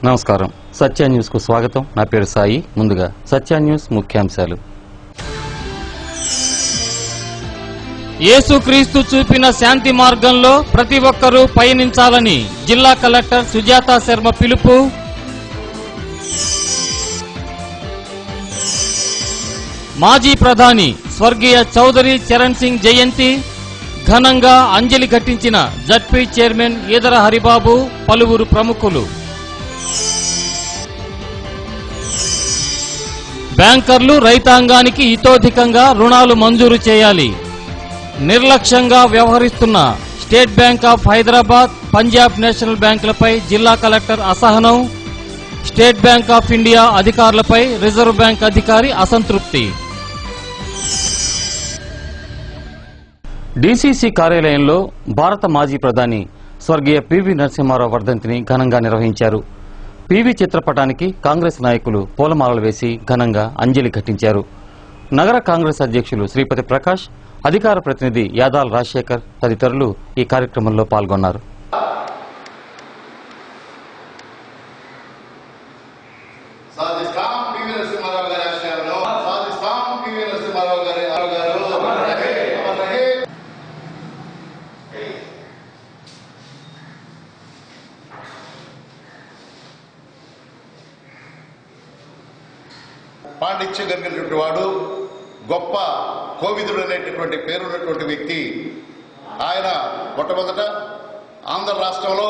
నమస్కారం. సత్య న్యూస్ కు స్వాగతం. నా పేరు సాయి. ముందుగా సత్య న్యూస్ ముఖ్యాంశాలు. యేసుక్రీస్తు చూపిన శాంతి మార్గంలో ప్రతి ఒక్కరూ పయనించాలని జిల్లా కలెక్టర్ సుజాత శర్మ పిలుపు. మాజీ ప్రధాని స్వర్గీయ చౌదరి చరణ్ సింగ్ జయంతి ఘనంగా అంజలి ఘటించిన జడ్పీ చైర్మన్ ఈదర హరిబాబు, పలువురు ప్రముఖులు. బ్యాంకర్లు రైతాంగానికి హితోధికంగా రుణాలు మంజూరు చేయాలి. నిర్లక్ష్యంగా వ్యవహరిస్తున్న state bank of Hyderabad, Punjab national బ్యాంకులపై జిల్లా కలెక్టర్ అసహనం. స్టేట్ బ్యాంక్ ఆఫ్ ఇండియా అధికారులపై రిజర్వ్ బ్యాంక్ అధికారి అసంతృప్తి. డీసీసీ కార్యాలయంలో భారత మాజీ ప్రధాని స్వర్గీయ పివి నరసింహారావు వర్ధంతిని ఘనంగా నిర్వహించారు. పివి చిత్రపటానికి కాంగ్రెస్ నాయకులు పూలమాలలు వేసి ఘనంగా అంజలి ఘటించారు. నగర కాంగ్రెస్ అధ్యక్షులు శ్రీపతి ప్రకాష్, అధికార ప్రతినిధి యాదాల రాజశేఖర్ తదితరులు ఈ కార్యక్రమంలో పాల్గొన్నారు. పాండిత్యం కలిగినటువంటి వాడు, గొప్ప కోవిదుడు అనేటటువంటి పేరున్నటువంటి వ్యక్తి. ఆయన మొట్టమొదట ఆంధ్ర రాష్ట్రంలో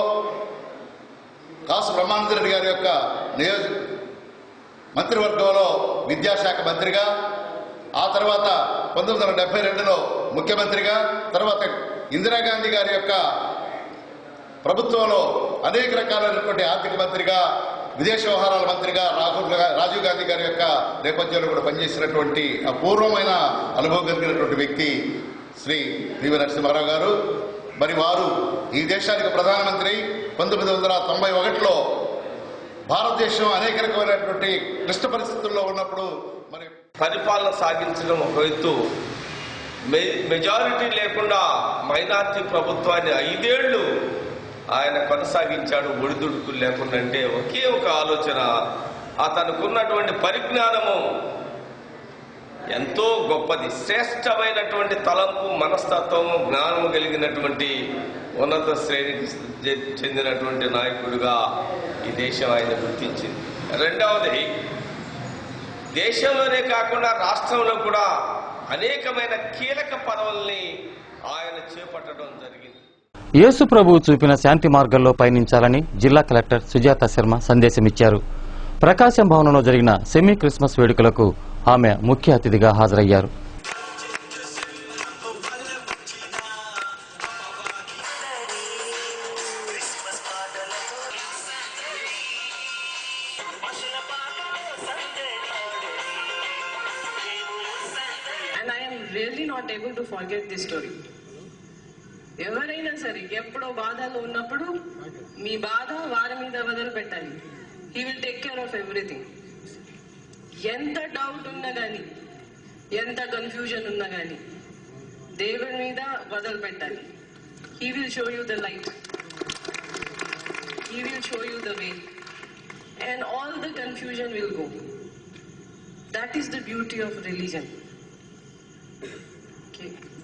కాసు బ్రహ్మానందరెడ్డి గారి యొక్క మంత్రివర్గంలో విద్యాశాఖ మంత్రిగా, ఆ తర్వాత 1972లో ముఖ్యమంత్రిగా, తర్వాత ఇందిరాగాంధీ గారి యొక్క ప్రభుత్వంలో అనేక రకాలైనటువంటి ఆర్థిక మంత్రిగా, విదేశ వ్యవహారాల మంత్రిగా, రాజీవ్ గాంధీ గారి యొక్క నేపథ్యంలో కూడా పనిచేసినటువంటి అపూర్వమైన అనుభవం కలిగినటువంటి వ్యక్తి శ్రీ పివి నరసింహారావు గారు. మరి వారు ఈ దేశానికి ప్రధానమంత్రి 1991లో భారతదేశం అనేక రకమైనటువంటి క్లిష్ట పరిస్థితుల్లో ఉన్నప్పుడు మరి పరిపాలన సాగించడం ఒక ఎత్తు, మెజారిటీ లేకుండా మైనార్టీ ప్రభుత్వాన్ని 5 ఏళ్లు ఆయన కొనసాగించాడు ఒడిదుడుకులు లేకుండా. అంటే ఒకే ఒక ఆలోచన, అతనుకున్నటువంటి పరిజ్ఞానము ఎంతో గొప్పది, శ్రేష్టమైనటువంటి తలంపు, మనస్తత్వము, జ్ఞానము కలిగినటువంటి ఉన్నత శ్రేణికి చెందినటువంటి నాయకుడిగా ఈ దేశం ఆయన గుర్తించింది. రెండవది, దేశంలోనే కాకుండా రాష్ట్రంలో కూడా అనేకమైన కీలక పదవుల్ని ఆయన చేపట్టడం జరిగింది. యేసు ప్రభువు చూపిన శాంతి మార్గంలో పయనించాలని జిల్లా కలెక్టర్ సుజాత శర్మ సందేశమిచ్చారు. ప్రకాశం భవనంలో జరిగిన సెమీ క్రిస్మస్ వేడుకలకు ఆమె ముఖ్య అతిథిగా హాజరయ్యారు. And I am really not able to forget this story. ఎవరైనా సరే ఎప్పుడో బాధలో ఉన్నప్పుడు మీ బాధ వారి మీద వదిలిపెట్టాలి. He will take care of everything. ఎంత డౌట్ ఉన్నా కానీ, ఎంత కన్ఫ్యూజన్ ఉన్నా కానీ దేవుడి మీద వదిలిపెట్టాలి. He will show you the light, he will show you the way, and all the confusion will go. That is the beauty of religion.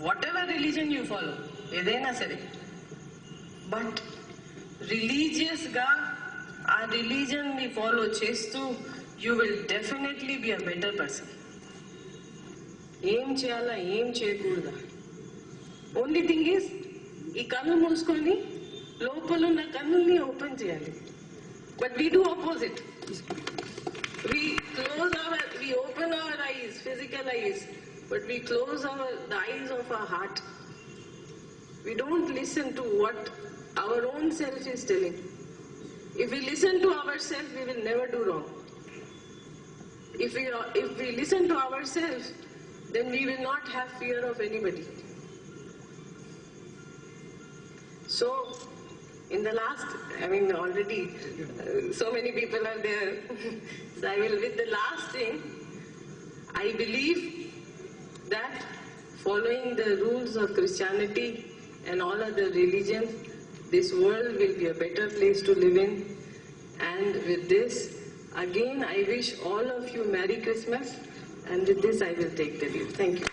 Whatever religion you follow, ఏదైనా సరే, బట్ రిలీజియస్గా ఆ రిలీజన్ని ఫాలో చేస్తూ you will definitely be a better person. ఏం చేయాలా, ఏం చేయకూడదా, ఓన్లీ థింగ్ ఈస్ ఈ కన్ను మూసుకొని లోపల ఉన్న కన్నుల్ని ఓపెన్ చేయాలి. But we do opposite. We open our eyes, physical eyes, but we close the eyes of our heart. We don't listen to what our own self is telling. If we listen to ourselves, we will never do wrong. If we listen to ourselves, then we will not have fear of anybody. So, in the last, already so many people are there. So I will, with the last thing, I believe that following the rules of Christianity and all other religions, this world will be a better place to live in, And with this, again, I wish all of you Merry Christmas. And with this, I will take the leave. Thank you.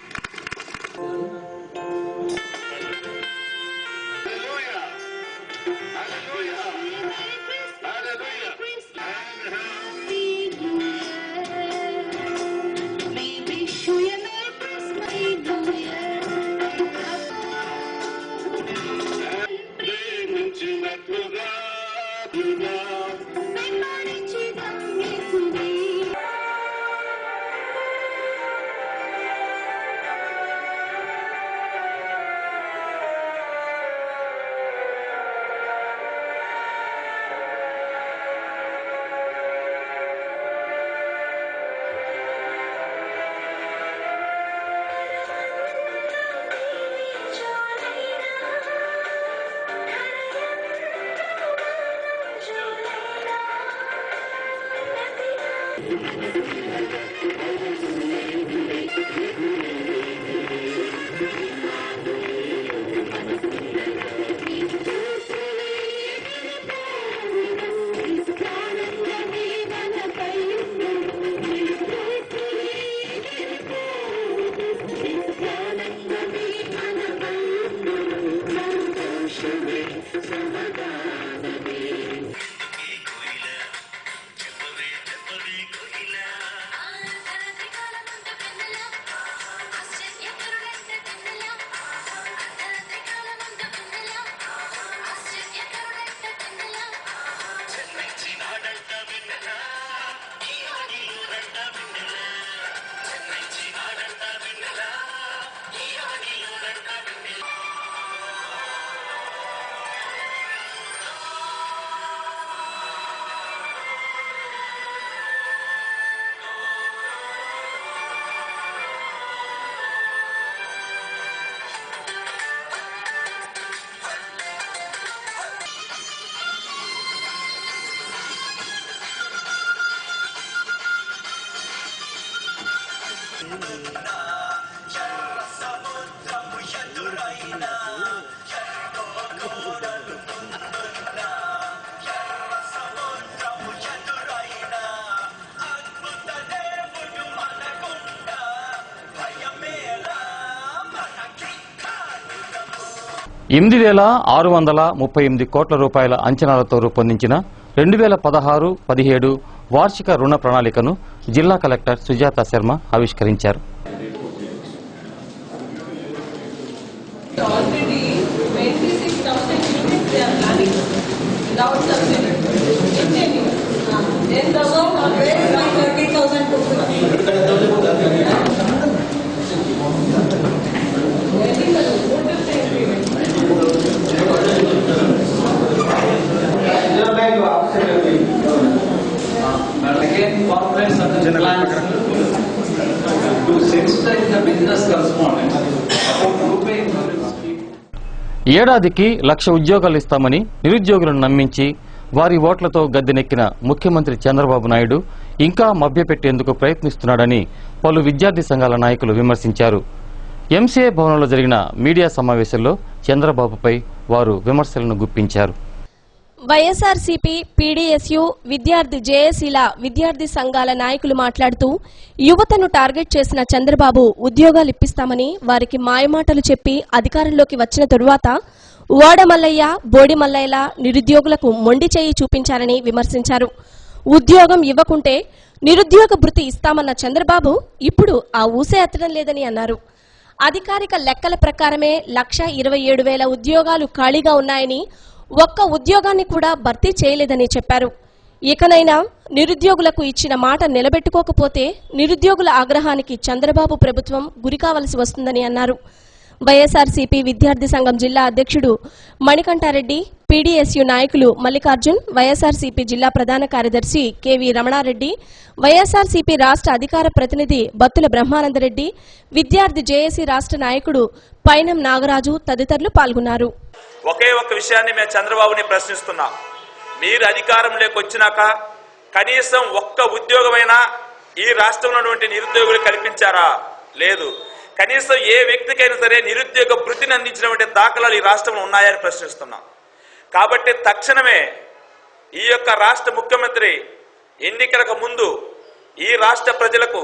₹8,638 కోట్ల అంచనాలతో రూపొందించిన 2016-17 వార్షిక రుణ ప్రణాళికను జిల్లా collector Sujatha Sharma ఆవిష్కరించారు. ఏడాదికి 1,00,000 ఉద్యోగాలు ఇస్తామని నిరుద్యోగులను నమ్మించి వారి ఓట్లతో గద్దెనెక్కిన ముఖ్యమంత్రి చంద్రబాబు నాయుడు ఇంకా మభ్యపెట్టేందుకు ప్రయత్నిస్తున్నాడని పలు విద్యార్థి సంఘాల నాయకులు విమర్శించారు. ఎంసీఏ భవనంలో జరిగిన మీడియా సమావేశంలో చంద్రబాబుపై వారు విమర్శలను గుప్పించారు. వైఎస్ఆర్సీపీ, పీడీఎస్యూ, విద్యార్థి జేఏసీల విద్యార్థి సంఘాల నాయకులు మాట్లాడుతూ యువతను టార్గెట్ చేసిన చంద్రబాబు ఉద్యోగాలు ఇప్పిస్తామని వారికి మాయమాటలు చెప్పి అధికారంలోకి వచ్చిన తరువాత ఓడమల్లయ్య, బోడిమల్లయ్యల నిరుద్యోగులకు మొండి చేయి చూపించారని విమర్శించారు. ఉద్యోగం ఇవ్వకుంటే నిరుద్యోగ భృతి ఇస్తామన్న చంద్రబాబు ఇప్పుడు ఆ ఊసే ఎత్తడం లేదని అన్నారు. అధికారిక లెక్కల ప్రకారమే 1,27,000 ఉద్యోగాలు ఖాళీగా ఉన్నాయని, ఒక్క ఉద్యోగాన్ని కూడా భర్తీ చేయలేదని చెప్పారు. ఇకనైనా నిరుద్యోగులకు ఇచ్చిన మాట నిలబెట్టుకోకపోతే నిరుద్యోగుల ఆగ్రహానికి చంద్రబాబు ప్రభుత్వం గురికావలసి వస్తుందని అన్నారు. వైఎస్ఆర్సీపీ విద్యార్థి సంఘం జిల్లా అధ్యక్షుడు మణికంఠారెడ్డి, పీడీఎస్యూ నాయకులు మల్లికార్జున్, వైఎస్ఆర్సీపీ జిల్లా ప్రధాన కార్యదర్శి కెవి రమణారెడ్డి, వైఎస్ఆర్సీపీ రాష్ట్ర అధికార ప్రతినిధి బత్తుల బ్రహ్మానందరెడ్డి, విద్యార్థి జేఏసీ రాష్ట్ర నాయకుడు పైనం నాగరాజు తదితరులు పాల్గొన్నారు. ఒకే ఒక్క విషయాన్ని మేము చంద్రబాబుని ప్రశ్నిస్తున్నాం. మీరు అధికారంలోకి వచ్చినాక కనీసం ఒక్క ఉద్యోగమైనా ఈ రాష్ట్రంలో ఉన్నటువంటి నిరుద్యోగులు కల్పించారా? లేదు. కనీసం ఏ వ్యక్తికైనా సరే నిరుద్యోగ భృతిని అందించినటువంటి దాఖలాలు ఈ రాష్ట్రంలో ఉన్నాయని ప్రశ్నిస్తున్నాం. కాబట్టి తక్షణమే ఈ యొక్క రాష్ట్ర ముఖ్యమంత్రి ఎన్నికలకు ముందు ఈ రాష్ట్ర ప్రజలకు,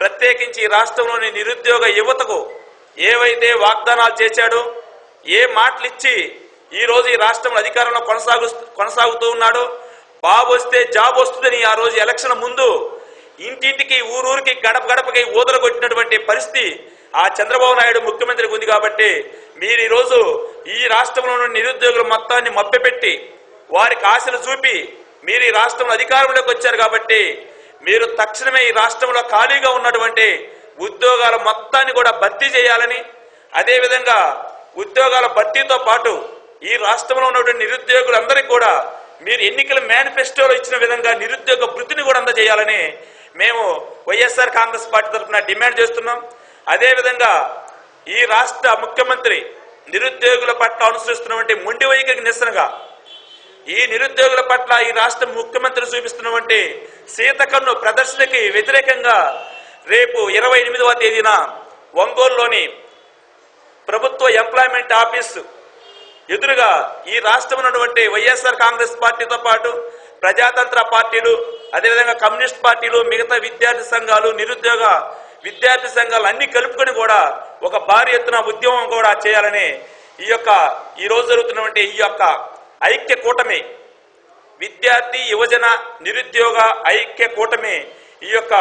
ప్రత్యేకించి ఈ రాష్ట్రంలోని నిరుద్యోగ యువతకు ఏవైతే వాగ్దానాలు చేశాడో, ఏ మాటలు ఇచ్చి ఈ రోజు ఈ రాష్ట్రంలో అధికారంలో కొనసాగుతూ ఉన్నాడో, బాబు వస్తే జాబ్ వస్తుందని ఆ రోజు ఎలక్షన్ ముందు ఇంటింటికి, ఊరూరికి, గడప గడపకి ఊదరగొట్టినటువంటి పరిస్థితి ఆ చంద్రబాబు నాయుడు ముఖ్యమంత్రికి ఉంది. కాబట్టి మీరు ఈరోజు ఈ రాష్ట్రంలో ఉన్న నిరుద్యోగుల మొత్తాన్ని మభ్యపెట్టి వారికి ఆశలు చూపి మీరు ఈ రాష్ట్రంలో అధికారంలోకి వచ్చారు. కాబట్టి మీరు తక్షణమే ఈ రాష్ట్రంలో ఖాళీగా ఉన్నటువంటి ఉద్యోగాల మొత్తాన్ని కూడా భర్తీ చేయాలని, అదేవిధంగా ఉద్యోగాల భర్తీతో పాటు ఈ రాష్ట్రంలో ఉన్నటువంటి నిరుద్యోగులందరికీ కూడా మీరు ఎన్నికల మేనిఫెస్టోలో ఇచ్చిన విధంగా నిరుద్యోగ వృత్తిని కూడా అందజేయాలని మేము వైఎస్ఆర్ కాంగ్రెస్ పార్టీ తరఫున డిమాండ్ చేస్తున్నాం. అదేవిధంగా ఈ రాష్ట్ర ముఖ్యమంత్రి నిరుద్యోగుల పట్ల అనుసరిస్తున్నటువంటి మొండి వైఖరికి నిరసనగా, ఈ నిరుద్యోగుల పట్ల ఈ రాష్ట్ర ముఖ్యమంత్రి చూపిస్తున్నటువంటి సీతకన్ను ప్రదర్శనకి వ్యతిరేకంగా రేపు 28వ తేదీన ఒంగోలులోని ప్రభుత్వ ఎంప్లాయ్మెంట్ ఆఫీసు ఎదురుగా ఈ రాష్ట్రం ఉన్నటువంటి వైఎస్ఆర్ కాంగ్రెస్ పార్టీతో పాటు ప్రజాతంత్ర పార్టీలు, అదేవిధంగా కమ్యూనిస్ట్ పార్టీలు, మిగతా విద్యార్థి సంఘాలు, నిరుద్యోగ విద్యార్థి సంఘాలు అన్ని కలుపుకొని కూడా ఒక భారీ ఎత్తున ఉద్యమం కూడా చేయాలని ఈ రోజు జరుగుతున్నటువంటి ఈ యొక్క ఐక్య కూటమి, విద్యార్థి యువజన నిరుద్యోగ ఐక్య కూటమి ఈ యొక్క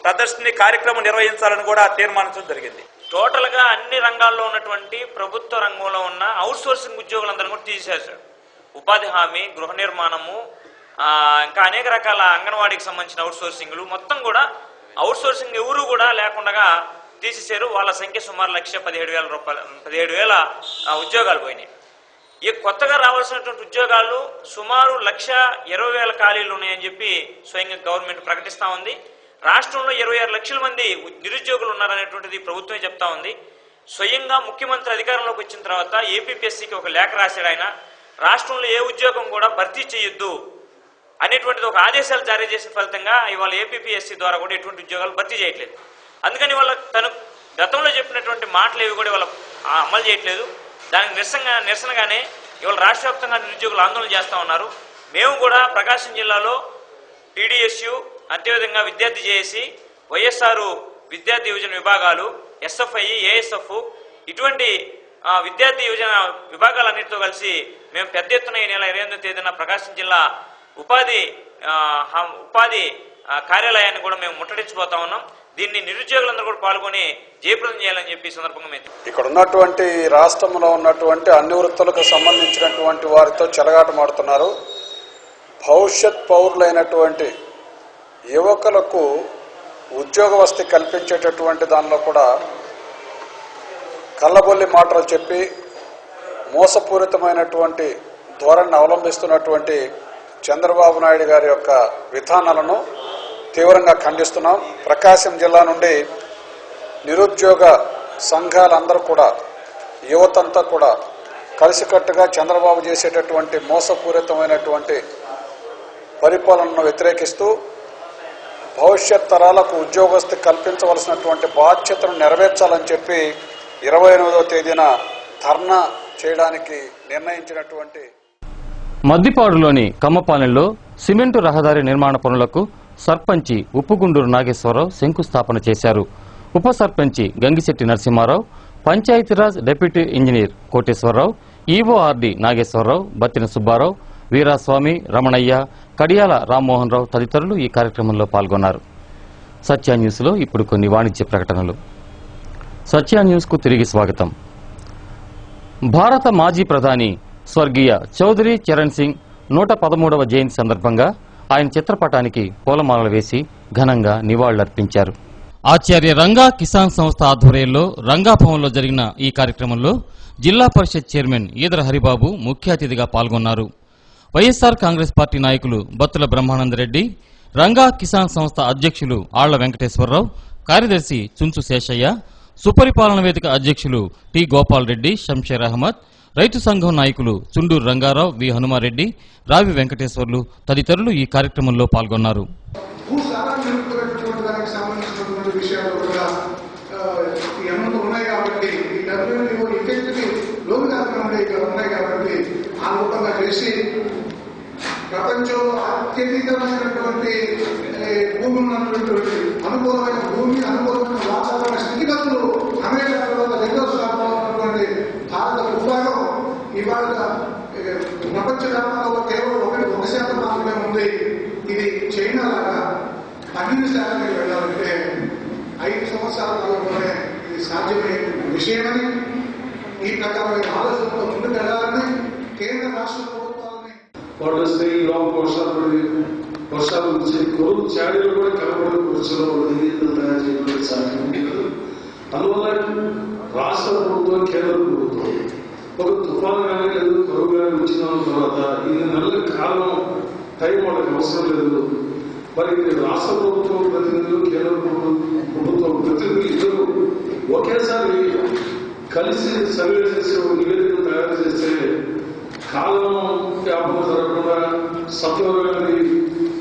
ప్రదర్శన కార్యక్రమం నిర్వహించాలని కూడా తీర్మానించడం జరిగింది. టోటల్ గా అన్ని రంగాల్లో ఉన్నటువంటి ప్రభుత్వ రంగంలో ఉన్న అవుట్ సోర్సింగ్ ఉద్యోగులందరూ కూడా తీసేశారు. ఉపాధి హామీ, గృహ నిర్మాణము, ఇంకా అనేక రకాల అంగన్వాడీకి సంబంధించిన అవుట్ సోర్సింగ్లు మొత్తం కూడా అవుట్ సోర్సింగ్ ఎవరు కూడా లేకుండా తీసేశారు. వాళ్ళ సంఖ్య సుమారు 1,17,000 ఉద్యోగాలు పోయినాయి. ఈ కొత్తగా రావాల్సినటువంటి ఉద్యోగాలు సుమారు 1,20,000 ఖాళీలు ఉన్నాయని చెప్పి స్వయంగా గవర్నమెంట్ ప్రకటిస్తా ఉంది. రాష్ట్రంలో 26 లక్షల మంది నిరుద్యోగులు ఉన్నారనేటువంటిది ప్రభుత్వమే చెప్తా ఉంది. స్వయంగా ముఖ్యమంత్రి అధికారంలోకి వచ్చిన తర్వాత ఏపీపీఎస్సీకి ఒక లేఖ రాశాడు. ఆయన రాష్ట్రంలో ఏ ఉద్యోగం కూడా భర్తీ చేయొద్దు అనేటువంటిది ఒక ఆదేశాలు జారీ చేసిన ఫలితంగా ఇవాళ ఏపీపీఎస్సీ ద్వారా కూడా ఎటువంటి ఉద్యోగాలు భర్తీ చేయట్లేదు. అందుకని వాళ్ళ తను గతంలో చెప్పినటువంటి మాటలు ఏవి కూడా వాళ్ళ అమలు చేయట్లేదు. దానికి నిరసనగానే ఇవాళ రాష్ట్ర వ్యాప్తంగా నిరుద్యోగులు ఆందోళన చేస్తూ ఉన్నారు. మేము కూడా ప్రకాశం జిల్లాలో పీడీఎస్యు, అదేవిధంగా విద్యార్థి జేఏసీ, వైఎస్ఆర్ విద్యార్థి యువజన విభాగాలు, ఎస్ఎఫ్ఐ, ఏఎస్ఎఫ్ ఇటువంటి విద్యార్థి యువజన విభాగాలన్నిటితో కలిసి మేము పెద్ద ఎత్తున ఈ నెల 28వ తేదీన ప్రకాశం జిల్లా ఉపాధి కార్యాలయాన్ని కూడా మేము ముట్టడించబోతా ఉన్నాం. దీన్ని నిరుద్యోగులందరూ కూడా పాల్గొని జయప్రదం చేయాలని చెప్పి సందర్భంగా మేము ఇక్కడ ఉన్నటువంటి రాష్ట్రంలో ఉన్నటువంటి అన్ని వృత్తులకు సంబంధించినటువంటి వారితో చెలగాటమాడుతున్నారు. భవిష్యత్ పౌరులైనటువంటి యువకులకు ఉద్యోగ వసతి కల్పించేటటువంటి దానిలో కూడా కళ్ళబొల్లి మాటలు చెప్పి మోసపూరితమైనటువంటి ధోరణిని అవలంబిస్తున్నటువంటి చంద్రబాబు నాయుడు గారి యొక్క విధానాలను తీవ్రంగా ఖండిస్తున్నాం. ప్రకాశం జిల్లా నుండి నిరుద్యోగ సంఘాలందరూ కూడా, యువతంతా కూడా కలిసికట్టుగా చంద్రబాబు చేసేటటువంటి మోసపూరితమైనటువంటి పరిపాలనను వ్యతిరేకిస్తూ భవిష్యత్ తరాలకు ఉద్యోగస్తు కల్పించవలసినటువంటి బాధ్యతను నెరవేర్చాలని చెప్పి 28వ తేదీన ధర్నా చేయడానికి నిర్ణయించినటువంటి మద్దిపాడులోని కమ్మపాలెంలో సిమెంటు రహదారి నిర్మాణ పనులకు సర్పంచి ఉప్పుగుండూరు నాగేశ్వరరావు శంకుస్థాపన చేశారు. ఉప సర్పంచి గంగిశెట్టి నరసింహారావు, పంచాయతీరాజ్ డిప్యూటీ ఇంజనీర్ కోటేశ్వరరావు, ఈవోఆర్డి నాగేశ్వరరావు, బత్తిన సుబ్బారావు, వీరాస్వామి, రమణయ్య, కడియాల రామ్మోహన్ రావు తదితరులు ఈ కార్యక్రమంలో పాల్గొన్నారు. సత్య న్యూస్ లో ఇప్పుడు కొన్ని వాణిజ్య ప్రకటనలు. సత్య న్యూస్ కు తిరిగి స్వాగతం. భారత మాజీ ప్రధాని స్వర్గీయ చౌదరి చరణ్ సింగ్ 113వ జయంతి సందర్భంగా ఆయన చిత్రపటానికి పూలమాలలు వేసి ఘనంగా నివాళులర్పించారు. ఆచార్య రంగా కిసాన్ సంస్థ ఆధ్వర్యంలో రంగాభవన్లో జరిగిన ఈ కార్యక్రమంలో జిల్లా పరిషత్ చైర్మన్ ఈదర హరిబాబు ముఖ్య అతిథిగా పాల్గొన్నారు. వైఎస్ఆర్ కాంగ్రెస్ పార్టీ నాయకులు బత్తుల బ్రహ్మానందరెడ్డి, రంగా కిసాన్ సంస్థ అధ్యక్షులు ఆళ్ల వెంకటేశ్వరరావు, కార్యదర్శి చుంచు శేషయ్య, సుపరిపాలన వేదిక అధ్యక్షులు టి గోపాల్ రెడ్డి, షంషేర్ అహ్మద్, రైతు సంఘం నాయకులు చుండూరు రంగారావు, వి హనుమారెడ్డి, రావి వెంకటేశ్వర్లు తదితరులు ఈ కార్యక్రమంలో పాల్గొన్నారు. ప్రపంచం అత్యధికమైనటువంటి భూమి ఉన్నటువంటి అనుకూలమైన భూమి, అనుకూలమైన వాతావరణ స్థితిగతులు అమెరికా తర్వాత రెండో స్థానంలో ఉన్నటువంటి భారత భూభాగం ఇవాళ ప్రపంచ వ్యాపారంలో కేవలం 1% మాత్రమే ఉంది. ఇది చైనా లాగా 12% వెళ్ళాలంటే 5 సంవత్సరాల కాలంలోనే ఇది సాధ్యమయ్యే విషయమని, ఈ ప్రకారమైన ఆలోచనతో ముందుకు వెళ్ళాలని కేంద్ర రాష్ట్ర ప్రభుత్వాలని వస్తే లోపల వర్షాలు వచ్చే కొరువు చాడీలు కూడా కలపడం కూర్చోవడం నీళ్ళు తయారు చేయడం సాధ్యం లేదు. అందువల్ల రాష్ట్ర ప్రభుత్వం, కేంద్ర ప్రభుత్వం ఒక తుఫాను కానీ లేదు కరువు కానీ వచ్చిన తర్వాత ఇది నెలల కాలం టైం వాళ్ళకి అవసరం లేదు. మరి రాష్ట్ర ప్రభుత్వం ప్రతినిధులు, కేంద్ర ప్రభుత్వం ప్రతినిధులు ఇద్దరు ఒకేసారి కలిసి సర్వే చేసే నివేదికలు తయారు చేస్తే కాలం వ్యాపకం జరగకుండా సత్వరమైనది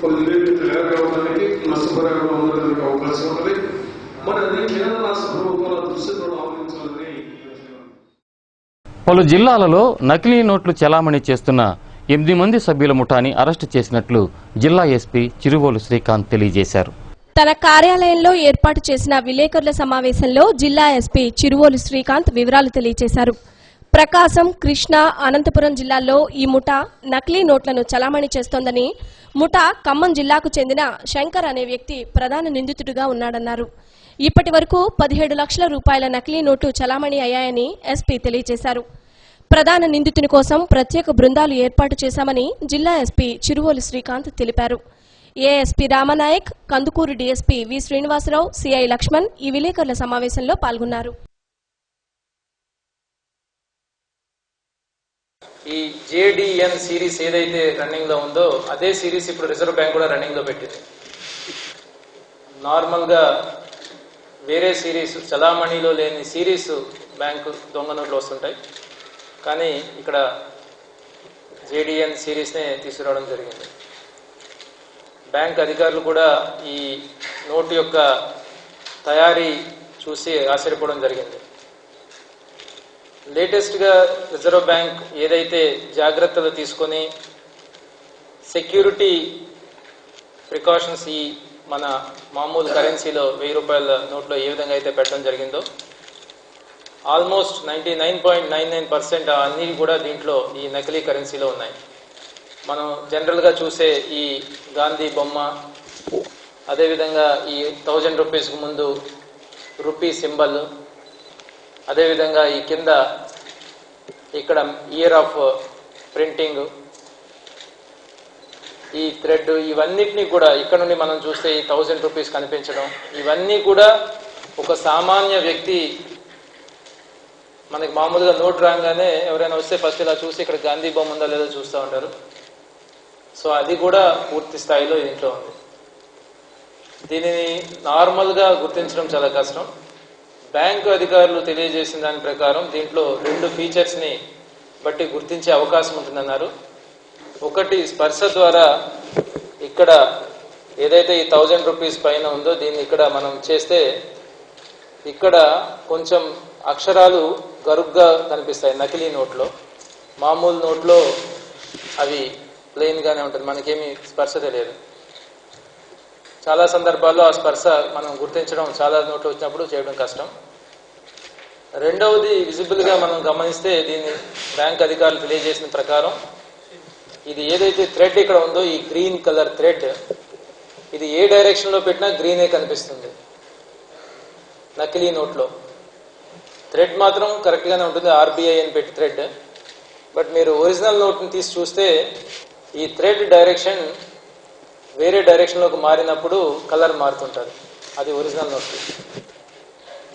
కొన్ని నివేదిక తయారు కావడానికి, నష్టపరిహారం ఉండడానికి అవకాశం ఉంటుంది. మరి అది కేంద్ర రాష్ట్ర ప్రభుత్వాల దృష్టితో ఆలోచించాలని. పలు జిల్లాలలో నకిలీ నోట్లు చెలామణి చేస్తున్న 8 మంది సభ్యుల ముఠాని అరెస్టు చేసినట్లు జిల్లా ఎస్పీ చిరువోలు శ్రీకాంత్ తెలియజేశారు. తన కార్యాలయంలో ఏర్పాటు చేసిన విలేకరుల సమావేశంలో జిల్లా ఎస్పీ చిరువోలు శ్రీకాంత్ వివరాలు తెలియజేశారు. ప్రకాశం, కృష్ణా, అనంతపురం జిల్లాల్లో ఈ ముఠా నకిలీ నోట్లను చలామణి చేస్తోందని, ముఠా ఖమ్మం జిల్లాకు చెందిన శంకర్ అనే వ్యక్తి ప్రధాన నిందితుడిగా ఉన్నాడన్నారు. ఇప్పటి వరకు 17 లక్షల రూపాయల నకిలీ నోటు చలామణి అయ్యాయని ఎస్పీ తెలియజేశారు. ప్రధాన నిందితుని కోసం ప్రత్యేక బృందాలు ఏర్పాటు చేశామని జిల్లా ఎస్పీ చిరువోలు శ్రీకాంత్ తెలిపారు. ఏఎస్పీ రామనాయక్, కందుకూరు డీఎస్పీ వి శ్రీనివాసరావు, సిఐ లక్ష్మణ్ ఈ విలేకరుల సమావేశంలో పాల్గొన్నారు. ఈ జేడిఎన్ సిరీస్ ఏదైతే రన్నింగ్ లో ఉందో అదే సిరీస్ ఇప్పుడు రిజర్వ్ బ్యాంక్ కూడా రన్నింగ్ లో పెట్టింది. నార్మల్ గా వేరే సిరీస్ చలామణిలో లేని సిరీస్ బ్యాంకు దొంగ నోట్లు వస్తుంటాయి, కానీ ఇక్కడ జేడిఎన్ సిరీస్నే తీసుకురావడం జరిగింది. బ్యాంక్ అధికారులు కూడా ఈ నోటు యొక్క తయారీ చూసి ఆశ్చర్యపోవడం జరిగింది. లేటెస్ట్గా రిజర్వ్ బ్యాంక్ ఏదైతే జాగ్రత్తలు తీసుకొని సెక్యూరిటీ ప్రికాషన్స్ ఈ మన మామూలు కరెన్సీలో 1000 రూపాయల నోట్లో ఏ విధంగా అయితే పెట్టడం జరిగిందో ఆల్మోస్ట్ 99.99% అన్నీ కూడా దీంట్లో ఈ నకిలీ కరెన్సీలో ఉన్నాయి. మనం జనరల్గా చూసే ఈ గాంధీ బొమ్మ, అదేవిధంగా ఈ 1000 రూపీస్కి ముందు రూపీ సింబల్, అదేవిధంగా ఈ కింద ఇక్కడ ఇయర్ ఆఫ్ ప్రింటింగ్, ఈ థ్రెడ్, ఇవన్నిటినీ కూడా ఇక్కడ నుండి మనం చూస్తే ఈ 1000 రూపీస్ కనిపించడం, ఇవన్నీ కూడా ఒక సామాన్య వ్యక్తి మనకి మామూలుగా నోట్ రాగానే ఎవరైనా వస్తే ఫస్ట్ ఇలా చూసి ఇక్కడ గాంధీ బొమ్మ ఉందా లేదో చూస్తూ ఉంటారు. సో అది కూడా పూర్తి స్థాయిలో దీంట్లో ఉంది. దీనిని నార్మల్గా గుర్తించడం చాలా కష్టం. బ్యాంకు అధికారులు తెలియజేసిన దాని ప్రకారం దీంట్లో 2 ఫీచర్స్ని బట్టి గుర్తించే అవకాశం ఉంటుందన్నారు. ఒకటి, స్పర్శ ద్వారా ఇక్కడ ఏదైతే ఈ 1000 రూపీస్ పైన ఉందో దీన్ని ఇక్కడ మనం చేస్తే ఇక్కడ కొంచెం అక్షరాలు గరుగ్గా కనిపిస్తాయి నకిలీ నోట్లో. మామూలు నోట్లో అవి ప్లెయిన్గానే ఉంటుంది, మనకేమీ స్పర్శ తెలియదు. చాలా సందర్భాల్లో ఆ స్పర్శ మనం గుర్తించడం చాలా నోట్లు వచ్చినప్పుడు చేయడం కష్టం. రెండవది, విజిబుల్గా మనం గమనిస్తే దీన్ని బ్యాంక్ అధికారులు తెలియజేసిన ప్రకారం ఇది ఏదైతే థ్రెడ్ ఇక్కడ ఉందో ఈ గ్రీన్ కలర్ థ్రెడ్, ఇది ఏ డైరెక్షన్లో పెట్టినా గ్రీనే కనిపిస్తుంది. నకిలీ నోట్లో థ్రెడ్ మాత్రం కరెక్ట్గానే ఉంటుంది, ఆర్బీఐ అని పెట్టి థ్రెడ్. బట్ మీరు ఒరిజినల్ నోట్ని తీసి చూస్తే ఈ థ్రెడ్ డైరెక్షన్ వేరే డైరెక్షన్లోకి మారినప్పుడు కలర్ మారుతుంటుంది, అది ఒరిజినల్ నోట్.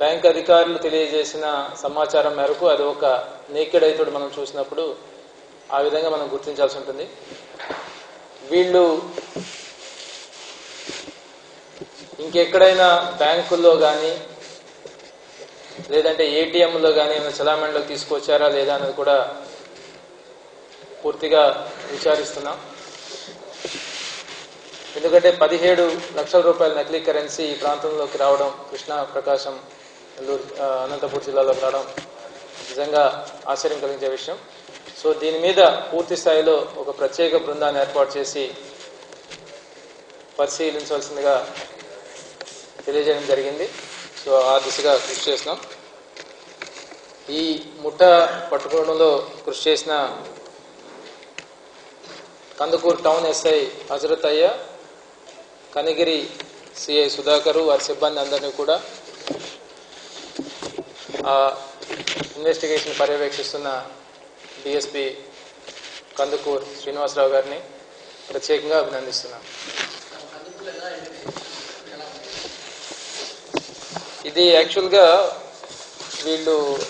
బ్యాంక్ అధికారులు తెలియజేసిన సమాచారం మేరకు అది ఒక నేకెడ్ ఐతోడు మనం చూసినప్పుడు ఆ విధంగా మనం గుర్తించాల్సి ఉంటుంది. వీళ్ళు ఇంకెక్కడైనా బ్యాంకుల్లో కానీ లేదంటే ఏటీఎంలో కానీ ఏమైనా చలామణిలోకి తీసుకొచ్చారా లేదా అనేది కూడా పూర్తిగా విచారిస్తున్నాం. ఎందుకంటే 17 లక్షల రూపాయల నకిలీ కరెన్సీ ఈ ప్రాంతంలోకి రావడం, కృష్ణా, ప్రకాశం, నెల్లూరు, అనంతపురం జిల్లాలోకి రావడం నిజంగా ఆశ్చర్యం కలిగించే విషయం. సో దీని మీద పూర్తి స్థాయిలో ఒక ప్రత్యేక బృందాన్ని ఏర్పాటు చేసి పరిశీలించవలసిందిగా తెలియజేయడం జరిగింది. సో ఆ దిశగా కృషి చేస్తున్నాం. ఈ ముఠ పట్టుకోవడంలో కృషి చేసిన కందుకూరు టౌన్ ఎస్ఐ హజరత్ అయ్య, కనిగిరి సిఐ సుధాకరు, వారి సిబ్బంది అందరినీ కూడా, ఆ ఇన్వెస్టిగేషన్ పర్యవేక్షిస్తున్న డిఎస్పి కందుకూరు శ్రీనివాసరావు గారిని ప్రత్యేకంగా అభినందిస్తున్నాం. ఇది యాక్చువల్గా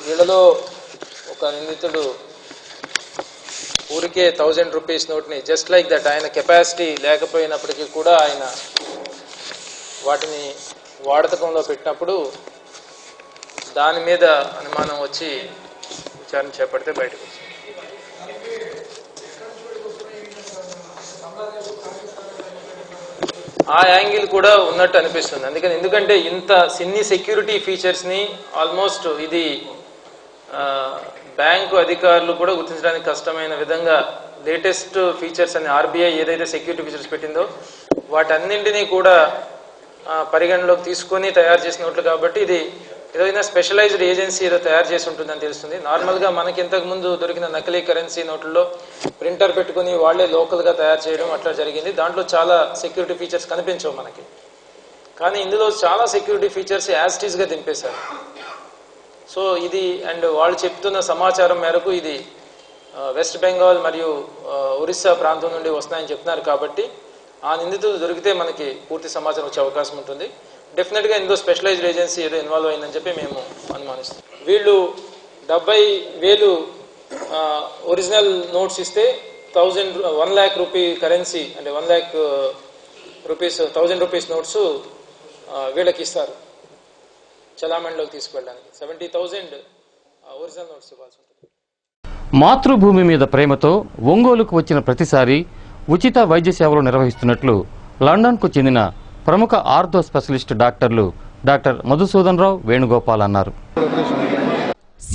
వీళ్ళలో ఒక నిందితుడు ఊరికే 1000 రూపీస్ నోట్ని జస్ట్ లైక్ దట్, ఆయన కెపాసిటీ లేకపోయినప్పటికీ కూడా ఆయన వాటిని వాడకంలో పెట్టినప్పుడు దాని మీద అనుమానం వచ్చి విచారణ చేపడితే బయటకు వచ్చింది. ఆ యాంగిల్ కూడా ఉన్నట్టు అనిపిస్తుంది. ఎందుకంటే ఇంత సిన్ని సెక్యూరిటీ ఫీచర్స్ని ఆల్మోస్ట్ ఇది బ్యాంకు అధికారులు కూడా గుర్తించడానికి కష్టమైన విధంగా లేటెస్ట్ ఫీచర్స్ అని ఆర్బీఐ ఏదైతే సెక్యూరిటీ ఫీచర్స్ పెట్టిందో వాటన్నింటినీ కూడా పరిగణలోకి తీసుకొని తయారు చేసిన నోట్లు కాబట్టి ఇది ఏదైనా స్పెషలైజ్డ్ ఏజెన్సీ ఏదో తయారు చేసి ఉంటుందని తెలుస్తుంది. నార్మల్గా మనకి ఇంతకుముందు దొరికిన నకిలీ కరెన్సీ నోట్లలో ప్రింటర్ పెట్టుకుని వాళ్లే లోకల్గా తయారు చేయడం అట్లా జరిగింది. దాంట్లో చాలా సెక్యూరిటీ ఫీచర్స్ కనిపించవు మనకి. కానీ ఇందులో చాలా సెక్యూరిటీ ఫీచర్స్ యాస్టీస్గా దింపేశారు. సో ఇది అండ్ వాళ్ళు చెప్తున్న సమాచారం మేరకు ఇది వెస్ట్ బెంగాల్ మరియు ఒరిస్సా ప్రాంతం నుండి వస్తున్నాయని చెప్తున్నారు. కాబట్టి ఆ నిందితులు దొరికితే మనకి పూర్తి సమాచారం వచ్చే అవకాశం ఉంటుంది. డెఫినెట్గా ఇందులో స్పెషలైజ్డ్ ఏజెన్సీ ఏదో ఇన్వాల్వ్ అయిందని చెప్పి మేము అనుమానిస్తాం. వీళ్ళు 70,000 ఒరిజినల్ నోట్స్ ఇస్తే 1 lakh రూపీ కరెన్సీ అంటే 1 lakh రూపీస్ 1000 రూపీస్ నోట్స్ వీళ్ళకి ఇస్తారు చలామణిలోకి తీసుకెళ్ళడానికి. 70,000 ఒరిజినల్ నోట్స్ ఇవ్వాల్సి ఉంటుంది. మాతృభూమి మీద ప్రేమతో ఒంగోలుకు వచ్చిన ప్రతిసారి ఉచిత వైద్య సేవలు నిర్వహిస్తున్నట్లు లండన్కు చెందిన ప్రముఖ ఆర్థో స్పెషలిస్ట్ డాక్టర్లు డాక్టర్ మధుసూదన్ రావు వేణుగోపాల్ అన్నారు.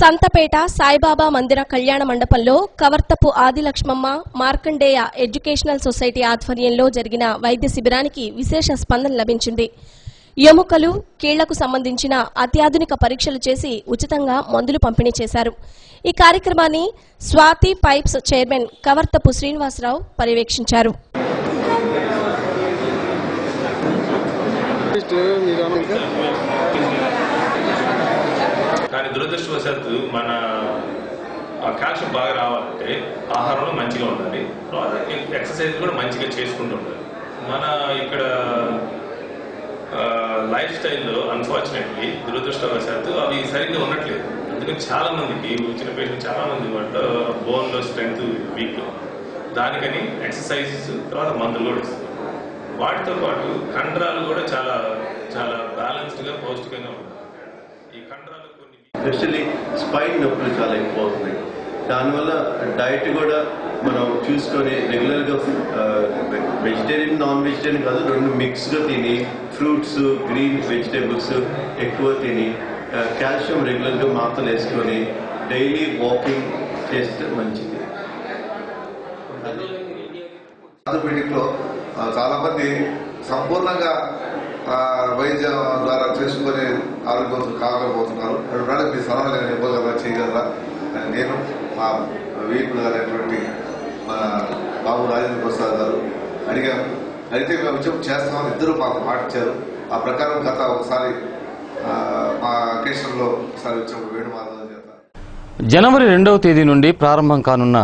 సంతపేట సాయిబాబా మందిర కళ్యాణ మండపంలో కవర్తపు ఆదిలక్ష్మమ్మ మార్కండేయ ఎడ్యుకేషనల్ సొసైటీ ఆధ్వర్యంలో జరిగిన వైద్య శిబిరానికి విశేష స్పందన లభించింది. ఎముకలు, కీళ్లకు సంబంధించిన అత్యాధునిక పరీక్షలు చేసి ఉచితంగా మందులు పంపిణీ చేశారు. ఈ కార్యక్రమాన్ని స్వాతి పైప్స్ చైర్మన్ కవర్తపు శ్రీనివాసరావు పర్యవేక్షించారు. కానీ దురదృష్టవశాత్తు మన కాల్షియం బాగా రావాలంటే ఆహారంలో మంచిగా ఉండాలి, ఎక్సర్సైజ్ కూడా మంచిగా చేసుకుంటూ ఉండాలి. మన ఇక్కడ లైఫ్ స్టైల్లో అన్ఫార్చునేట్లీ దురదృష్టవశాత్తు అవి సరిగ్గా ఉండట్లేదు. అందుకని చాలా మందికి వచ్చిన పేషెంట్ చాలా మంది వాటిలో బోన్లో స్ట్రెంగ్త్ వీక్. దానికని ఎక్సర్సైజ్ తర్వాత మందులు కూడా ఇస్తుంది. వాటితో పాటు కండరాలు కూడా చాలా చాలా బ్యాలెన్స్డ్గా పౌష్టికంగా ఉంటాయి. ఈ కండరాలు కొన్ని ఎస్పెషల్లీ స్పైన్ నొప్పులు చాలా ఎక్కువ అవుతున్నాయి. దానివల్ల డైట్ కూడా మనం చూసుకొని రెగ్యులర్గా వెజిటేరియన్ నాన్ వెజిటేరియన్ కాదు, రెండు మిక్స్గా తిని ఫ్రూట్స్ గ్రీన్ వెజిటేబుల్స్ ఎక్కువ తిని కాల్షియం రెగ్యులర్గా మాత్రలు వేసుకొని డైలీ వాకింగ్ చేస్తే మంచిది. ఆర్థోపెడిక్లో చాలా మంది సంపూర్ణంగా వైద్యం ద్వారా చేసుకుని ఆరోగ్యవంతులు కాకపోతున్నారు. మేడం మీ సలహా నేను ఇవ్వగలరా, చేయగలరా? నేను మా వీపులు అనేటువంటి మన బాబు రాజేంద్ర ప్రసాద్ గారు అడిగాను. అయితే మేము చేస్తామని ఇద్దరు మాకు మాట ఇచ్చారు. ఆ ప్రకారం గత ఒకసారి మా అకేషన్లో ఒకసారి వచ్చినప్పుడు వేణుమాధవ్ చేస్తారు. జనవరి 2వ తేదీ నుండి ప్రారంభం కానున్న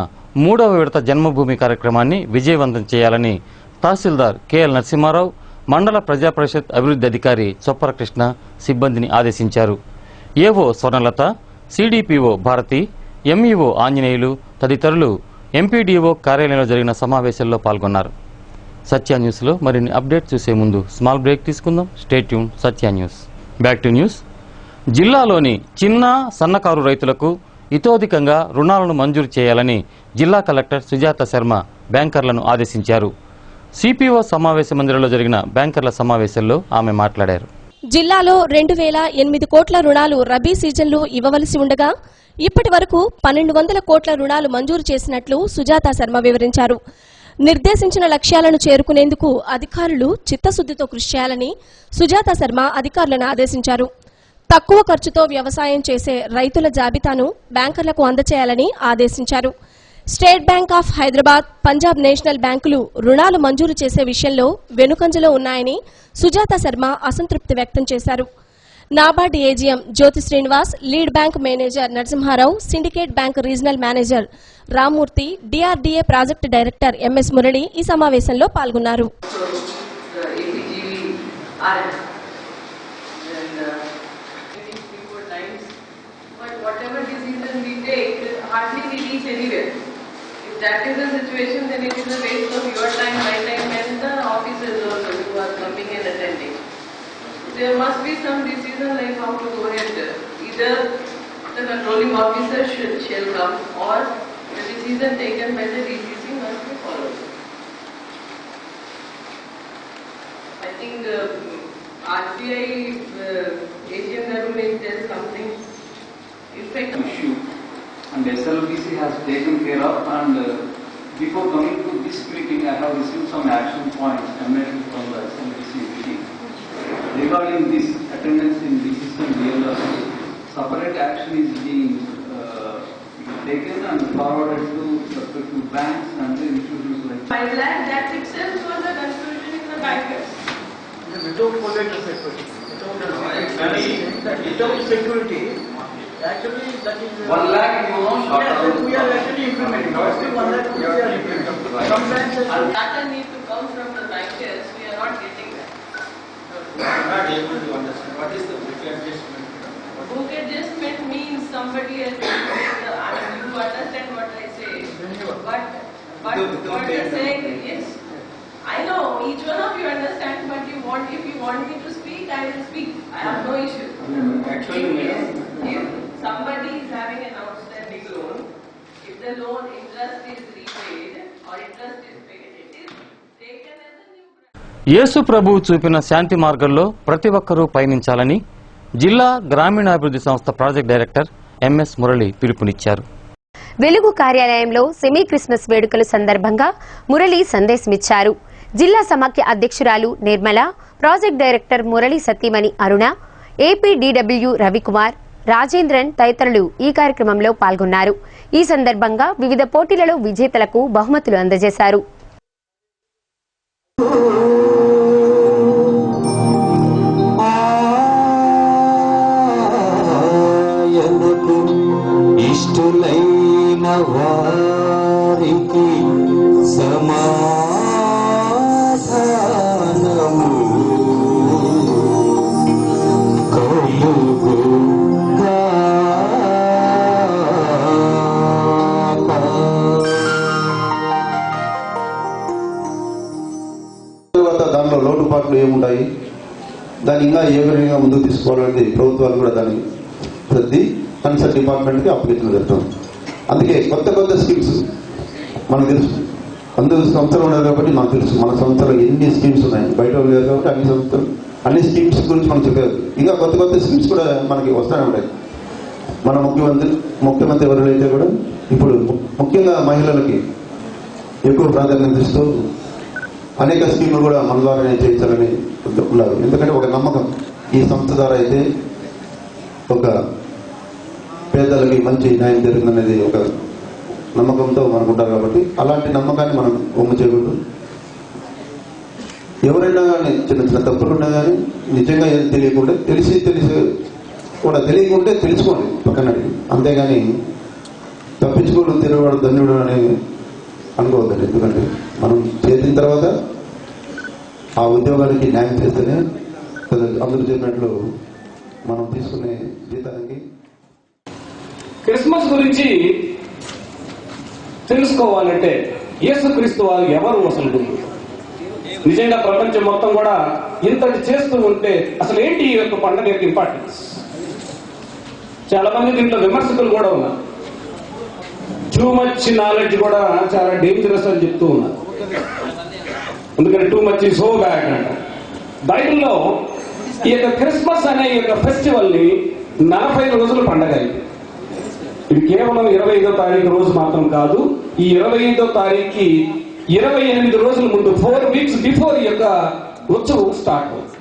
3వ విడత జన్మభూమి కార్యక్రమాన్ని విజయవంతం చేయాలని తహసీల్దార్ కెఎల్ నరసింహారావు, మండల ప్రజా పరిషత్ అభివృద్ధి అధికారి చొప్పర కృష్ణ సిబ్బందిని ఆదేశించారు. ఏవో స్వర్ణలత, సిడిపిఓ భారతి, ఎంఈఓ ఆంజనేయులు తదితరులు ఎంపీడీఓ కార్యాలయంలో జరిగిన సమావేశంలో పాల్గొన్నారు. సత్య న్యూస్లో మరిన్ని అప్డేట్ చూసే ముందు స్మాల్ బ్రేక్ తీసుకుందాం. Stay tune. Satya news. Back to news. జిల్లాలోని చిన్న సన్నకారు రైతులకు ఇతోధికంగా రుణాలను మంజూరు చేయాలని జిల్లా కలెక్టర్ సుజాత శర్మ బ్యాంకర్లను ఆదేశించారు. సిపిఓ సమావేశ మందిరంలో జరిగిన బ్యాంకర్ల సమావేశంలో ఆమె మాట్లాడారు. జిల్లాలో 2,008 కోట్ల రుణాలు రబీ సీజన్లో ఇవ్వవలసి ఉండగా ఇప్పటి వరకు 1,200 కోట్ల రుణాలు మంజూరు చేసినట్లు సుజాత శర్మ వివరించారు. నిర్దేశించిన లక్ష్యాలను చేరుకునేందుకు అధికారులు చిత్తశుద్దితో కృషి చేయాలని సుజాత శర్మ అధికారులను ఆదేశించారు. తక్కువ ఖర్చుతో వ్యవసాయం చేసే రైతుల జాబితాను బ్యాంకర్లకు అందజేయాలని ఆదేశించారు. State bank of Hyderabad, Punjab national బ్యాంకులు రుణాలు మంజూరు చేసే విషయంలో వెనుకంజలో ఉన్నాయని సుజాత శర్మ అసంతృప్తి వ్యక్తం చేశారు. NABARD AGM Jyothi Srinivas, lead bank manager Narasimharao, syndicate bank regional manager Rammurthy, DRDA project director MS Murali ఈ సమావేశంలో పాల్గొన్నారు. That is the situation, then it is a waste of your time, my time, and the officers also who are coming and attending. There must be some decision like how to go ahead. Either the controlling officer shall come, or the decision taken by the DCC must be followed. I think RBI AGM level may tell something effective. Issue. And SLBC has taken care of, and before coming to this meeting I have received some action points emanating from the SLBC meeting. Regarding this attendance in DCC and DLR, separate action is being taken and forwarded to respective banks and the institutions like 5 lakh, that itself was a confusion in the bankers. Without collateral security. Without security. Actually, that is 1 lakh, you know, yes, we are actually implementing. Still 1 lakh we are implementing. Sometimes data need to come from the bankers. We are not getting that. We are not able to understand what is the book adjustment. Book adjustment means somebody has to I mean, you understand what I say. But what I say, yes, I know each one of you understand. But if you want me to speak, I will speak. I have no issue. Actually, if somebody is having an outstanding loan, if the loan interest is repaid or interest is paid, it is taken as a new. యేసు ప్రభువు చూపిన శాంతి మార్గంలో ప్రతి ఒక్కరూ పయనించాలని జిల్లా గ్రామీణాభివృద్ధి సంస్థ project director MS Murali పిలుపునిచ్చారు. వెలుగు కార్యాలయంలో సెమీ క్రిస్మస్ వేడుకల సందర్భంగా మురళి సందేశమిచ్చారు. జిల్లా సమాఖ్య అధ్యక్షురాలు నిర్మల, ప్రాజెక్ట్ డైరెక్టర్ మురళి సతీమణి అరుణ, ఏపీడీడబ్ల్యూ రవికుమార్, రాజేంద్రన్ తదితరులు ఈ కార్యక్రమంలో పాల్గొన్నారు. ఈ సందర్భంగా వివిధ పోటీలలో విజేతలకు బహుమతులు అందజేశారు. ఇష్టలైన వారికి సమాధానము దానిలో లోటుపాట్లు ఏముంటాయి, దాన్ని ఇంకా ఏ విధంగా ముందుకు తీసుకోవాలనేది ప్రభుత్వాలు కూడా దాన్ని ప్రతి కన్సర్న్ డిపార్ట్మెంట్కి అప్పగించడం జరుగుతుంది. అందుకే కొత్త కొత్త స్కీమ్స్ మనకు తెలుసు, అందరూ సంస్థలు ఉన్నారు కాబట్టి మనకు తెలుసు మన సంస్థలో ఎన్ని స్కీమ్స్ ఉన్నాయి, బయట లేరు కాబట్టి అన్ని సంస్థలు అన్ని స్కీమ్స్ గురించి మనం చెప్పారు. ఇంకా కొత్త కొత్త స్కీమ్స్ కూడా మనకి వస్తూనే ఉంటాయి. మన ముఖ్యమంత్రి ఎవరైతే కూడా ఇప్పుడు ముఖ్యంగా మహిళలకి ఎక్కువ ప్రాధాన్యత ఇస్తూ అనేక స్కీములు కూడా మన ద్వారానే చేయించాలని ఉన్నారు. ఎందుకంటే ఒక నమ్మకం, ఈ సంస్థ ద్వారా అయితే ఒక పేదలకి మంచి న్యాయం జరుగుతుందనేది ఒక నమ్మకంతో మనకు ఉంటారు. కాబట్టి అలాంటి నమ్మకాన్ని మనం ఒమ్ము చేయకూడదు. ఎవరైనా కానీ చిన్న చిన్న తప్పులు ఉన్నా కానీ నిజంగా ఏది తెలియకుండా తెలిసి కూడా తెలియకుంటే తెలుసుకోండి పక్కన, అంతేగాని తప్పించుకోవడం తినవాడు ధన్యుడు అని అనుకోవద్దండి. ఎందుకంటే మనం చేసిన తర్వాత ఆ ఉద్యోగానికి న్యాయం చేస్తేనే అందరూ చెప్పినట్లు మనం తీసుకునే జీతానికి. క్రిస్మస్ గురించి తెలుసుకోవాలంటే యేసుక్రీస్తు వారు ఎవరు అసలు, నిజంగా ప్రపంచం మొత్తం కూడా ఇంతటి చేస్తూ ఉంటే అసలు ఏంటి ఈ యొక్క పండుగ యొక్క ఇంపార్టెన్స్? చాలా మంది దీంట్లో విమర్శకులు కూడా ఉన్నారు. టూ మచ్ నాలెడ్జ్ కూడా చాలా డేంజరస్ అని చెప్తూ ఉన్నారు. ఎందుకంటే టూ మచ్ సో బ్యాడ్ అంట. బైబిల్లో ఈ యొక్క క్రిస్మస్ అనే ఈ యొక్క ఫెస్టివల్ ని 40 రోజులు పండగ. ఇది కేవలం 25వ తారీఖు రోజు మాత్రం కాదు. ఈ 25వ తారీఖుకి 28 రోజుల ముందు 4 వీక్స్ బిఫోర్ ఈ యొక్క ఉత్సవం స్టార్ట్ అవుతుంది.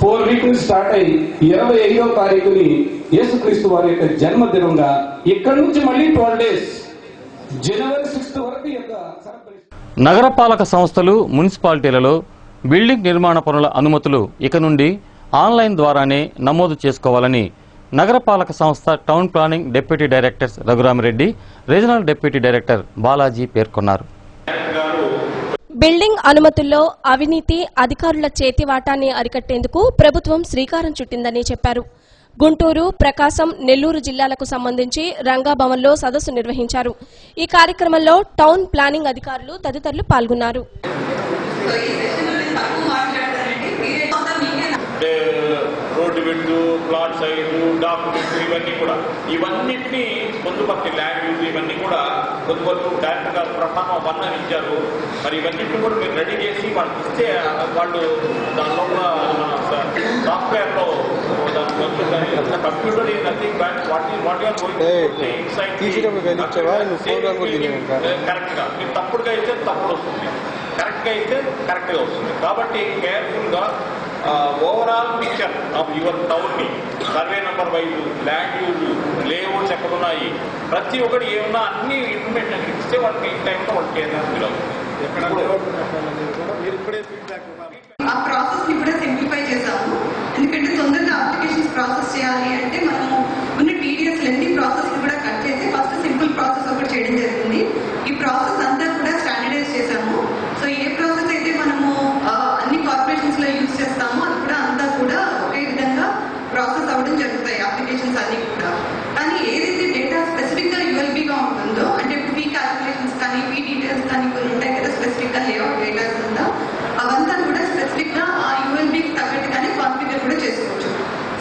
4 వీక్ నుంచి స్టార్ట్ అయ్యి 25వ తారీఖుని యేసుక్రీస్తు వారి యొక్క జన్మదినంగా ఇక్కడ నుంచి మళ్ళీ 12 days జనవరి 6th వరకు ఈ యొక్క నగరపాలక సంస్థలు, మున్సిపాలిటీలలో బిల్డింగ్ నిర్మాణ పనుల అనుమతులు ఇక నుండి ఆన్లైన్ ద్వారానే నమోదు చేసుకోవాలని నగరపాలక సంస్థ town planning deputy director Raghurami Reddy, regional deputy director Balaji పేర్కొన్నారు. బిల్డింగ్ అనుమతుల్లో అవినీతి, అధికారుల చేతివాటాన్ని అరికట్టేందుకు ప్రభుత్వం శ్రీకారం చుట్టిందని చెప్పారు. గుంటూరు, ప్రకాశం, నెల్లూరు జిల్లాలకు సంబంధించి రంగాభవన్లో సదస్సు నిర్వహించారు. ఈ కార్యక్రమంలో టౌన్ ప్లానింగ్ అధికారులు తదితరులు పాల్గొన్నారు. Road width, plot size, documents ఇవన్నిటినీ పొందుపర్తి ల్యాండ్ యూజ్ ఇవన్నీ కూడా కొద్ది డైరెక్టర్ గారు ప్రమాణం 1 అని ఇచ్చారు. మరి ఇవన్నిటిని కూడా మీరు రెడీ చేసి వాళ్ళకి ఇస్తే వాళ్ళు దానిలో కూడా సాఫ్ట్వేర్ లో computer nothing back what correct గా మీరు తప్పుడుగా అయితే తప్పుడు వస్తుంది, కరెక్ట్ గా అయితే కరెక్ట్ గా వస్తుంది. కాబట్టి కేర్ఫుల్ గా overall picture of your town ని survey number wise, land use, layouts ఎక్కడున్నాయి, ప్రతి ఒక్కటి ఏమన్నా అన్ని ఇన్ఫర్మేషన్ ఇస్తే వాళ్ళకి ఈ టైంలో వాళ్ళకి కేంద్రం ఆ ప్రాసెస్ ని కూడా సింప్లిఫై చేశాము. ఎందుకంటే తొందరగా అప్లికేషన్స్ ప్రాసెస్ చేయాలి అంటే మనము ఉన్న టీడీఎస్ లెంతీ ప్రాసెస్ ని కూడా కట్ చేసి ఫస్ట్ సింపుల్ ప్రాసెస్ ఒకటి చేయడం జరిగింది. ఈ ప్రాసెస్ అంతా కూడా స్టాండర్డైజ్ చేశాము. సో ఏ ప్రాసెస్ అయితే మనము అన్ని కార్పొరేషన్స్ లో యూజ్ చేస్తామో అది కూడా అంతా కూడా ఒకే విధంగా ప్రాసెస్ అవ్వడం జరుగుతాయి అప్లికేషన్స్ అన్ని కూడా. కానీ ఏదైతే డేటా స్పెసిఫిక్ గా యూఎల్బీగా ఉంటుందో, అంటే ఫీ క్యాల్కులేషన్స్ కానీ, ఫీ డీటెయిల్స్ కానీ కొన్ని ఉంటాయి కదా స్పెసిఫిక్ గా లేఅవుట్ డేటాస్ ఉందా, అవంతా కూడా స్పెసిఫిక్ గా ఆ యూఎల్బీకి తగ్గట్టుగానే కాన్ఫిగర్ కూడా చేసుకోవచ్చు.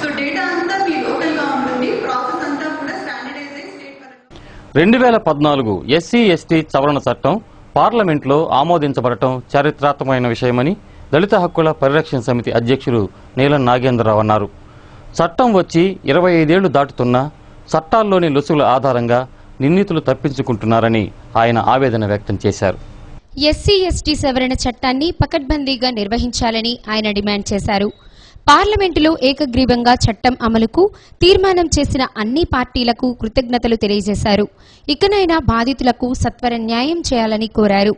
సో డేటా అంతా మీ లోకల్ గా ఉంటుంది. ప్రాసెస్ అంతా కూడా స్టాండర్డైజ్ అయ్యి స్టేట్ పరంగా 2014 ఎస్సీ ఎస్టీ సవరణ చట్టం పార్లమెంట్లో ఆమోదించబడటం చారిత్రాత్మకమైన విషయమని దళిత హక్కుల పరిరక్షణ సమితి అధ్యక్షులు నీలం నాగేంద్రరావు అన్నారు. చట్టం వచ్చి 25 ఏళ్లు దాటుతున్నా చట్టాల్లోని లొసుగుల ఆధారంగా నిందితులు తప్పించుకుంటున్నారని ఆయన ఆవేదన వ్యక్తం చేశారు. ఎస్సీ ఎస్టీ సవరణ చట్టాన్ని పకడ్బందీగా నిర్వహించాలని ఆయన డిమాండ్ చేశారు. పార్లమెంటులో ఏకగ్రీవంగా చట్టం అమలుకు తీర్మానం చేసిన అన్ని పార్టీలకు కృతజ్ఞతలు తెలియజేశారు. ఇకనైనా బాధితులకు సత్వర న్యాయం చేయాలని కోరారు.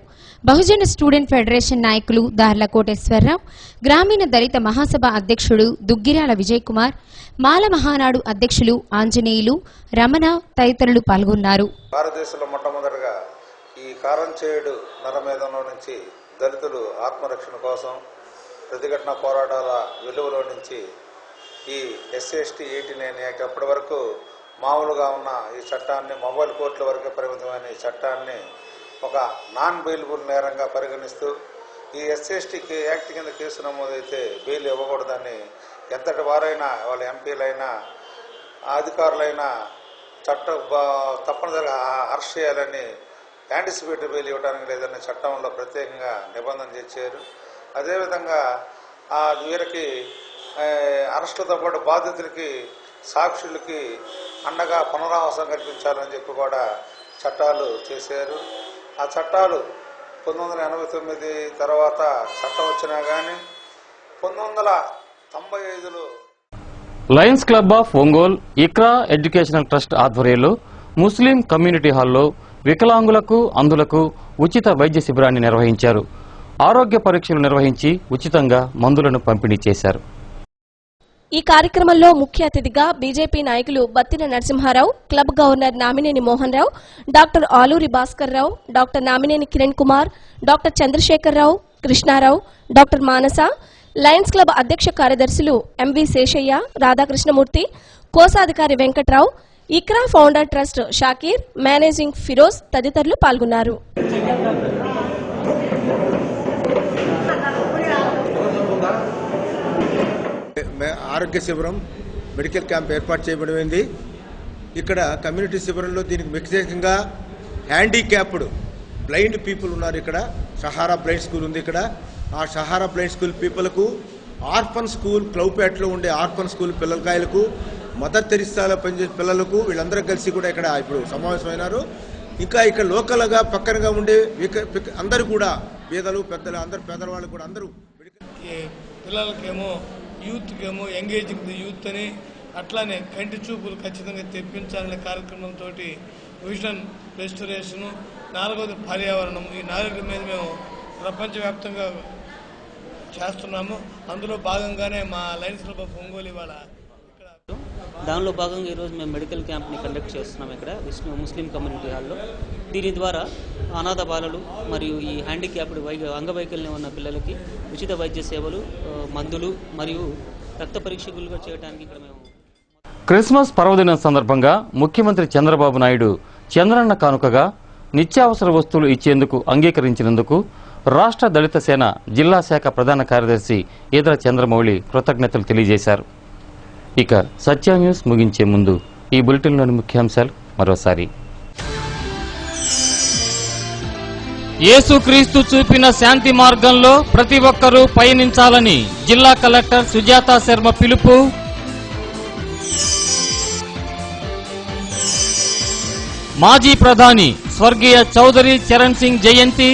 బహుజన స్టూడెంట్ ఫెడరేషన్ నాయకులు దార్ల కోటేశ్వరరావు, గ్రామీణ దళిత మహాసభ అధ్యక్షుడు దుగ్గిరాల విజయ్ కుమార్, మాల మహానాడు అధ్యక్షులు ఆంజనేయులు, రమణ తదితరులు పాల్గొన్నారు. భారతదేశంలో మొట్టమొదటిగా ఈ కారంచేడు నరమేధంలో నుంచి దళితులు ఆత్మరక్షణ కోసం ప్రతిఘటన పోరాటాల వెలువలో నుంచి ఈ ఎస్సీ ఎస్టీ 89 యాక్ట్ అప్పటి వరకు మామూలుగా ఉన్న ఈ చట్టాన్ని మొబైల్ కోర్టుల వరకే పరిమితమైన ఈ చట్టాన్ని ఒక నాన్ బెయిలబుల్ నేరంగా పరిగణిస్తూ ఈ ఎస్సీ ఎస్టీ యాక్ట్ కింద కేసు నమోదైతే బెయిల్ ఇవ్వకూడదని ఎంతటి వారైనా వాళ్ళ ఎంపీలైనా అధికారులైనా తప్పనిసరిగా అరెస్ట్ చేయాలని యాంటిసిపేటరీ బెయిల్ ఇవ్వడానికి లేదన్న చట్టంలో ప్రత్యేకంగా నిబంధన చేశారు. అదేవిధంగా వీరికి అరెస్టులతో పాటు బాధితులకి, సాక్షులకి అండగా పునరావాసం కల్పించాలని చెప్పి కూడా చట్టాలు చేశారు. ఆ చట్టాలు 1989 తర్వాత చట్టం వచ్చినా కానీ 1995లో lions club of Ongole, Iqra educational trust ఆధ్వర్యంలో ముస్లిం కమ్యూనిటీ హాల్లో వికలాంగులకు, అంధులకు ఉచిత వైద్య శిబిరాన్ని నిర్వహించారు. ఆరోగ్య పరీక్షలు నిర్వహించి ఉచితంగా మందులను పంపిణీ చేశారు. ఈ కార్యక్రమంలో ముఖ్య అతిథిగా బీజేపీ నాయకులు Battina Narasimharao, club governor Namineni Mohan Rao, doctor Aluri Bhaskar Rao, doctor Namineni Kiran Kumar, doctor Chandrasekhararao, Krishnarao, doctor Manasa, lions club అధ్యక్ష కార్యదర్శులు ఎంవి శేషయ్య, రాధాకృష్ణమూర్తి, కోశాధికారి Venkatrao, Iqra founder trust Shakir, managing Firoz తదితరులు పాల్గొన్నారు. ఆరోగ్య శిబిరం, మెడికల్ క్యాంప్ ఏర్పాటు చేయబడింది. ఇక్కడ కమ్యూనిటీ శిబిరంలో దీనికి ప్రత్యేకంగా హ్యాండిక్యాప్డ్ బ్లైండ్ పీపుల్ ఉన్నారు. ఇక్కడ సహారా బ్లైండ్ స్కూల్ ఉంది. ఇక్కడ ఆ సహారా బ్లైండ్ స్కూల్ పీపుల్కు, ఆర్ఫన్ స్కూల్ క్లౌపేటలో ఉండే ఆర్ఫన్ స్కూల్ పిల్లకాయలకు, మదర్ తెరిసాలో పనిచేసే పిల్లలకు, వీళ్ళందరూ కలిసి కూడా ఇక్కడ ఇప్పుడు సమావేశమైనారు. ఇంకా ఇక్కడ లోకల్గా పక్కనగా ఉండే అందరూ కూడా పేదలు పెద్దలు అందరు పేదవాళ్ళు కూడా అందరూ పిల్లలకేమో యూత్కేమో ఎంగేజింగ్ ది యూత్ అని అట్లానే కంటి చూపులు ఖచ్చితంగా తెప్పించాలనే కార్యక్రమంతో విజన్ రెస్టరేషను 4వది పర్యావరణం ఈ 4 మీద మేము ప్రపంచవ్యాప్తంగా చేస్తున్నాము. అందులో భాగంగానే మా లయన్స్ క్లబ్ ఆఫ్ ఒంగోలు ఇవాళ దానిలో భాగంగా ఈరోజు మేము మెడికల్ క్యాంప్ని కండక్ట్ చేస్తున్నాం ఇక్కడ ముస్లిం కమ్యూనిటీ హాల్లో. దీని ద్వారా అనాథ బాలలు మరియు ఈ హ్యాండిక్యాప్డ్ అంగవైకల్యం ఉన్న పిల్లలకి ఉచిత వైద్య సేవలు, మందులు మరియు రక్త పరీక్షలు చేయడానికి ఇక్కడ మేము. క్రిస్మస్ పర్వదినం సందర్భంగా ముఖ్యమంత్రి చంద్రబాబు నాయుడు చంద్రన్న కానుకగా నిత్యావసర వస్తువులు ఇచ్చేందుకు అంగీకరించినందుకు రాష్ట్ర దళిత సేన జిల్లా శాఖ ప్రధాన కార్యదర్శి ఈదర చంద్రమౌళి కృతజ్ఞతలు తెలియజేశారు. ఇక సత్య న్యూస్ ముగించే ముందు ఈ బులెటిన్లోని ముఖ్యాంశాలు మరోసారి. యేసుక్రీస్తు చూపిన శాంతి మార్గంలో ప్రతి ఒక్కరూ పయనించాలని జిల్లా కలెక్టర్ సుజాత శర్మ పిలుపు. మాజీ ప్రధాని స్వర్గీయ చౌదరి చరణ్ సింగ్ జయంతి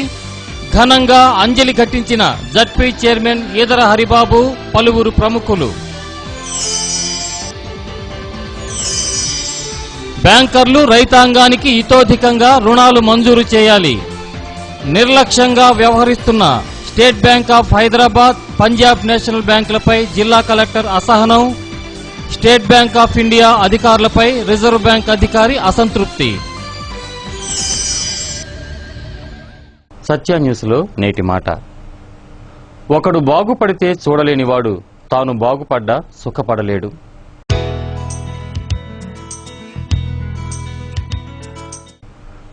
ఘనంగా అంజలి ఘటించిన జడ్పీ చైర్మన్ ఈదర హరిబాబు, పలువురు ప్రముఖులు. బ్యాంకర్లు రైతాంగానికి ఇతోధికంగా రుణాలు మంజూరు చేయాలి. నిర్లక్ష్యంగా వ్యవహరిస్తున్న state bank of Hyderabad, Punjab national బ్యాంకులపై జిల్లా కలెక్టర్ అసహనం. స్టేట్ బ్యాంక్ ఆఫ్ ఇండియా అధికారులపై రిజర్వ్ బ్యాంక్ అధికారి అసంతృప్తి. సత్య న్యూస్లో నేటి మాట. ఒకడు బాగుపడితే చూడలేనివాడు తాను బాగుపడ్డా సుఖపడలేడు.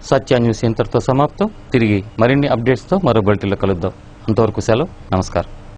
సత్య న్యూస్ ఇంతటితో సమాప్తం. తిరిగి మరిన్ని అప్డేట్స్తో మరో బులెటిన్లో కలుద్దాం. అంతవరకు సెలవు. నమస్కారం.